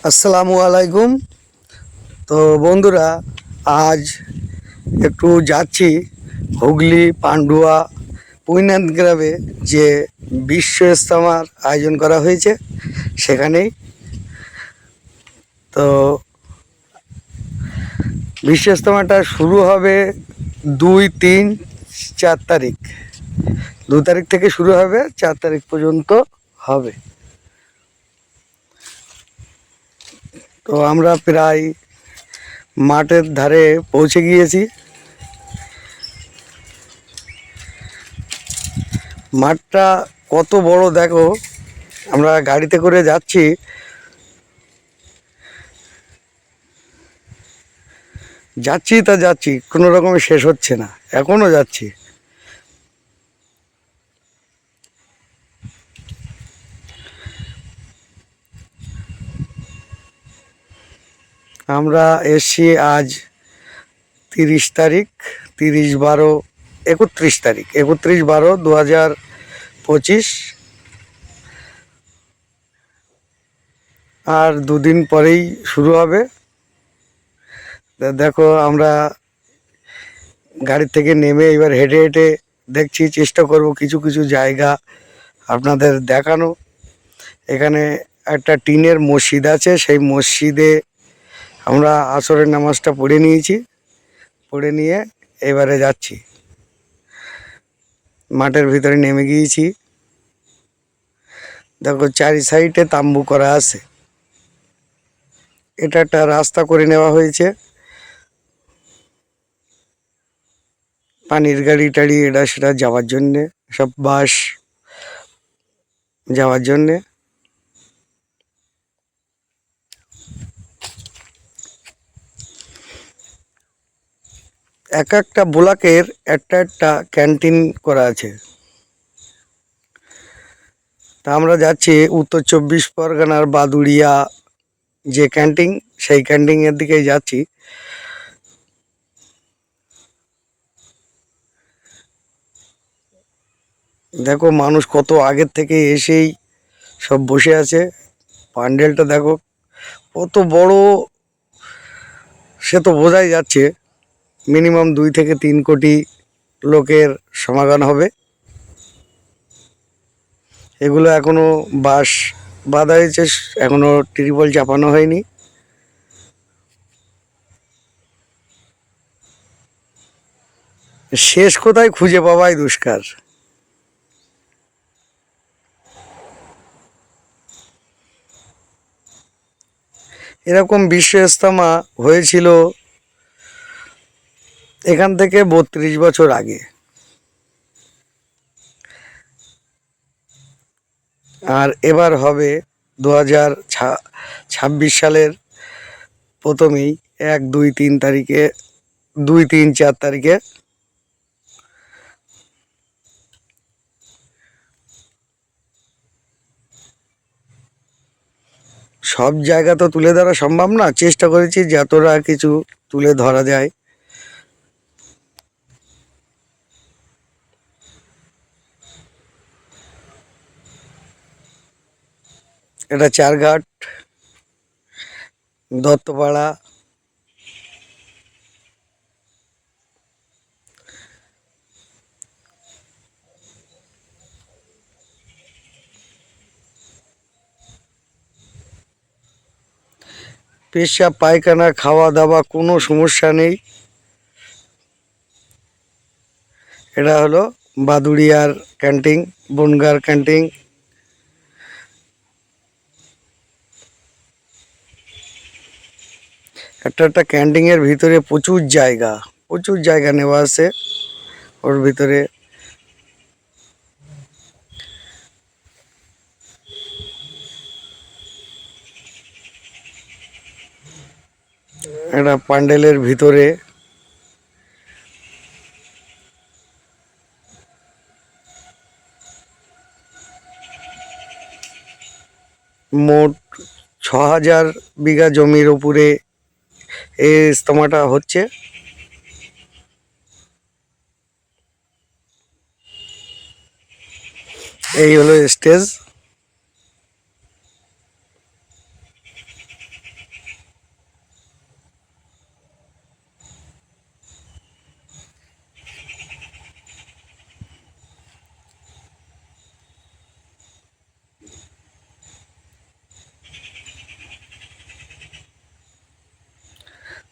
আসসালামু আলাইকুম। তো বন্ধুরা, আজ একটু যাচ্ছি হুগলি পান্ডুয়া পুইনাথ গ্রামে, যে বিশ্ব ইজতেমার আয়োজন করা হয়েছে সেখানেই। তো বিশ্ব ইজতেমাটা শুরু হবে 2, 3, 4 তারিখ। 2 তারিখ থেকে শুরু হবে, 4 তারিখ পর্যন্ত হবে। তো আমরা প্রায় মাঠের ধারে পৌঁছে গিয়েছি। মাঠটা কত বড় দেখো, আমরা গাড়িতে করে যাচ্ছি, যাচ্ছি কোনো রকমে শেষ হচ্ছে না, এখনো যাচ্ছি। আমরা এসছি আজ 30 তারিখ, 30/12, 31 তারিখ, 31/12/2025। আর দুদিন পরেই শুরু হবে। দেখো, আমরা গাড়ি থেকে নেমে এবার হেঁটে হেঁটে দেখছি, চেষ্টা করব কিছু কিছু জায়গা আপনাদের দেখানো। এখানে একটা টিনের মসজিদ আছে, সেই মসজিদে আমরা আসরের নামাজটা পড়ে নিয়েছি। পড়ে নিয়ে এবারে যাচ্ছি, মাঠের ভিতরে নেমে গিয়েছি। দেখো, চারি সাইডে তাম্বু করা আছে। এটা একটা রাস্তা করে নেওয়া হয়েছে, পানির গাড়ি টাড়ি এটা সেটা যাওয়ার জন্যে, সব বাস যাওয়ার জন্যে। এক একটা ব্লকের একটা একটা ক্যান্টিন করা আছে। তা আমরা যাচ্ছি উত্তর 24 পরগনার বাদুড়িয়া যে ক্যান্টিন, সেই ক্যান্টিনের দিকেই যাচ্ছি। দেখো, মানুষ কত আগের থেকে এসেই সব বসে আছে। প্যান্ডেলটা দেখো কত বড়, সে তো বোঝাই যাচ্ছে মিনিমাম 2 থেকে 3 কোটি লোকের সমাগম হবে। এগুলো এখনো বাঁশ বাঁধা হয়েছে, এখনো ত্রিপল চাপানো হয়নি। শেষ কোথায় খুঁজে পাওয়াই দুষ্কার। এরকম বিশ্ব ইজতেমা হয়েছিল এখান থেকে 32 বছর আগে। আর এবার হবে 2026 সালের প্রথমেই 1, 2, 3 তারিখে, 2, 3, 4 তারিখে। সব জায়গা তো তুলে ধরা সম্ভব না, চেষ্টা করেছি যতটা কিছু তুলে ধরা যায়। এটা চারঘাট, দত্তপাড়া। পেশাব পায়খানা খাওয়া দাওয়া কোনো সমস্যা নেই। এটা হলো বাদুড়িয়ার ক্যান্টিন, বনগার ক্যান্টিন। একটা একটা ক্যান্টিনের ভিতরে প্রচুর জায়গা নেওয়া আছে ওর ভিতরে। একটা প্যান্ডেলের ভিতরে মোট 6,000 বিঘা জমির উপরে এই ইজতেমাটা হচ্ছে। এই হলো স্টেজ।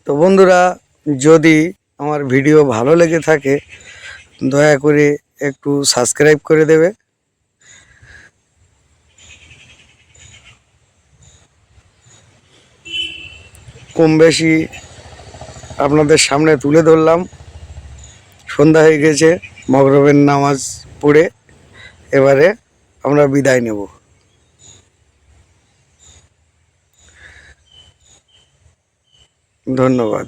তো বন্ধুরা, যদি আমার ভিডিও ভালো লেগে থাকে দয়া করে একটু সাবস্ক্রাইব করে দেবে। কম বেশি আপনাদের সামনে তুলে ধরলাম। সন্ধ্যা হয়ে গেছে, মগরিবের নামাজ পড়ে এবারে আমরা বিদায় নেব। ধন্যবাদ।